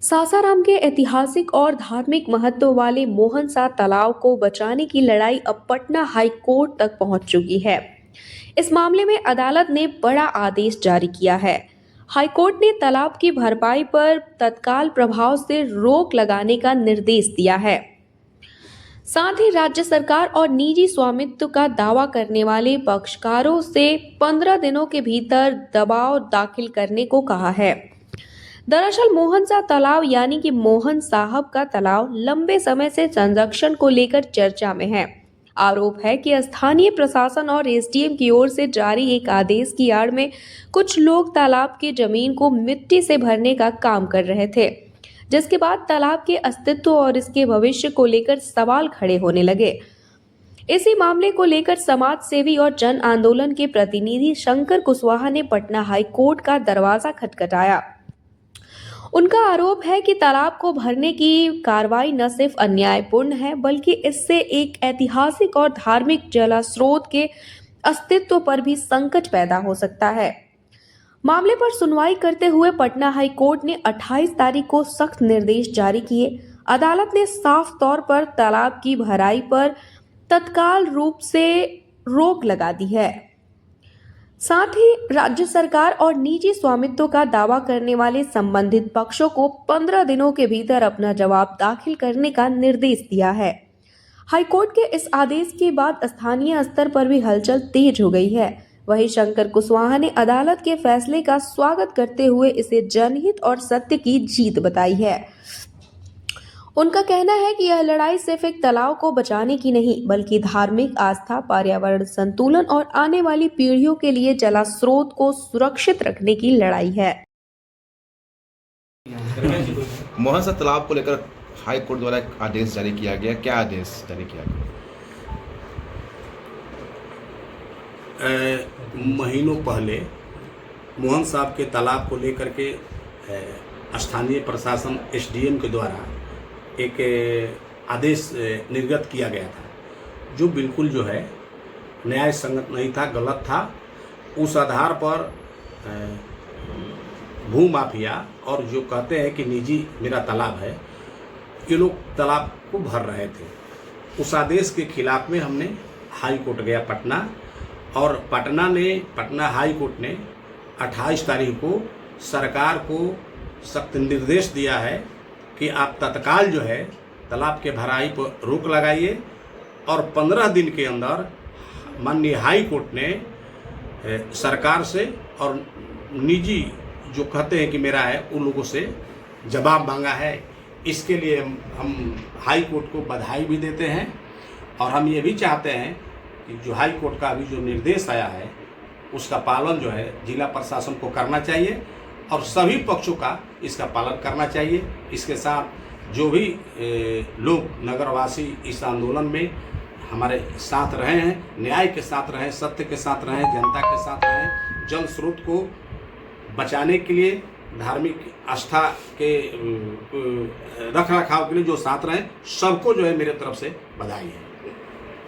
सासाराम के ऐतिहासिक और धार्मिक महत्व वाले मोहनसा तालाब को बचाने की लड़ाई अब पटना हाई कोर्ट तक पहुंच चुकी है। इस मामले में अदालत ने बड़ा आदेश जारी किया है। हाई कोर्ट ने तालाब की भरपाई पर तत्काल प्रभाव से रोक लगाने का निर्देश दिया है। साथ ही राज्य सरकार और निजी स्वामित्व का दावा करने वाले पक्षकारों से 15 दिनों के भीतर दबाव दाखिल करने को कहा है। दरअसल मोहनसा तालाब यानी कि मोहन साहब का तालाब लंबे समय से संरक्षण को लेकर चर्चा में है। आरोप है कि स्थानीय प्रशासन और एसडीएम की ओर से जारी एक आदेश की आड़ में कुछ लोग तालाब की जमीन को मिट्टी से भरने का काम कर रहे थे, जिसके बाद तालाब के अस्तित्व और इसके भविष्य को लेकर सवाल खड़े होने लगे। इसी मामले को लेकर समाज सेवी और जन आंदोलन के प्रतिनिधि शंकर कुशवाहा ने पटना हाई कोर्ट का दरवाजा खटखटाया। उनका आरोप है कि तालाब को भरने की कार्रवाई न सिर्फ अन्यायपूर्ण है, बल्कि इससे एक ऐतिहासिक और धार्मिक जलस्रोत के अस्तित्व पर भी संकट पैदा हो सकता है। मामले पर सुनवाई करते हुए पटना हाई कोर्ट ने 28 तारीख को सख्त निर्देश जारी किए। अदालत ने साफ तौर पर तालाब की भराई पर तत्काल रूप से रोक लगा दी है। साथ ही राज्य सरकार और निजी स्वामित्व का दावा करने वाले संबंधित पक्षों को 15 दिनों के भीतर अपना जवाब दाखिल करने का निर्देश दिया है। हाईकोर्ट के इस आदेश के बाद स्थानीय स्तर पर भी हलचल तेज हो गई है। वहीं शंकर कुशवाहा ने अदालत के फैसले का स्वागत करते हुए इसे जनहित और सत्य की जीत बताई है। उनका कहना है कि यह लड़ाई सिर्फ एक तालाब को बचाने की नहीं, बल्कि धार्मिक आस्था, पर्यावरण संतुलन और आने वाली पीढ़ियों के लिए जलस्रोत को सुरक्षित रखने की लड़ाई है। मोहनसा तालाब को लेकर हाई कोर्ट द्वारा एक आदेश जारी किया गया। क्या आदेश जारी किया गया? महीनों पहले मोहन साहब के तालाब को लेकर के स्थानीय प्रशासन एसडीएम के द्वारा एक आदेश निर्गत किया गया था, जो बिल्कुल जो है न्याय संगत नहीं था, गलत था। उस आधार पर भू माफिया और जो कहते हैं कि निजी मेरा तालाब है, ये लोग तालाब को भर रहे थे। उस आदेश के खिलाफ में हमने हाई कोर्ट गया पटना, और पटना हाई कोर्ट ने 28 तारीख को सरकार को सख्त निर्देश दिया है कि आप तत्काल जो है तालाब के भराई पर रोक लगाइए, और 15 दिन के अंदर माननीय हाई कोर्ट ने सरकार से और निजी जो कहते हैं कि मेरा है उन लोगों से जवाब मांगा है। इसके लिए हम हाई कोर्ट को बधाई भी देते हैं, और हम ये भी चाहते हैं कि जो हाई कोर्ट का अभी जो निर्देश आया है उसका पालन जो है जिला प्रशासन को करना चाहिए, और सभी पक्षों का इसका पालन करना चाहिए। इसके साथ जो भी लोग नगरवासी इस आंदोलन में हमारे साथ रहे हैं, न्याय के साथ रहे, सत्य के साथ रहे, जनता के साथ रहे, जल स्रोत को बचाने के लिए, धार्मिक आस्था के रख रखाव के लिए जो साथ रहे, सबको जो है मेरे तरफ से बधाई है।